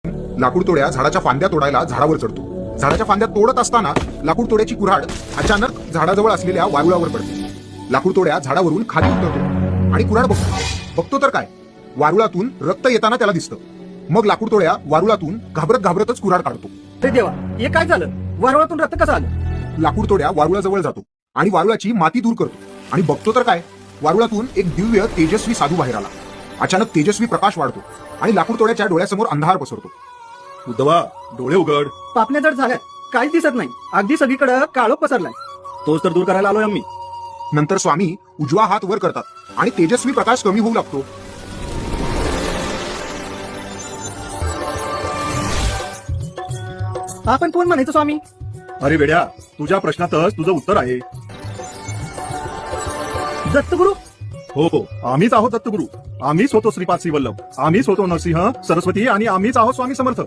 लाकूड तोड्या झाडाच्या फांद्या तोडायला झाडावर चढतो. झाडाच्या फांद्या तोडत असताना लाकूड तोड्याची कुऱ्हाड अचानक झाडाजवळ असलेल्या वारुळावर पडते. लाकूड तोड्या झाडावरून खाली उतरतो आणि कुऱ्हाड बघतो तर काय, वारुळातून रक्त येताना त्याला दिसतं. मग लाकूड तोड्या वारुळातून घाबरतच कुऱ्हाड काढतो. ते देवा, हे काय झालं? वारुळातून रक्त कसं आलं? लाकूड तोड्या वारुळाजवळ जातो आणि वारुळाची माती दूर करतो आणि बघतो तर काय, वारुळातून एक दिव्य तेजस्वी साधू बाहेर आला. अचानक तेजस्वी प्रकाश वाढतो आणि लाकूड तोड्याच्या डोळ्यासमोर अंधार पसरतो. उद्धवा, डोळे उघड. पापण्या जड झाल्यात, काहीच दिसत नाही. अगदी सगळीकडे काळोख पसरलाय. तोच तर दूर करायला आलोय आम्ही. नंतर स्वामी उजवा हात वर करतात आणि तेजस्वी प्रकाश कमी होऊ लागतो. आपण कोण म्हणायचं स्वामी? अरे वेड्या, तुझ्या प्रश्नातच तुझं उत्तर आहे. दत्तगुरु? हो, आम्हीच आहोत दत्तगुरु. आम्हीच होतो श्रीपाद श्रीवल्लभ, आम्हीच होतो नरसिंह सरस्वती आणि आम्हीच आहोत स्वामी समर्थ.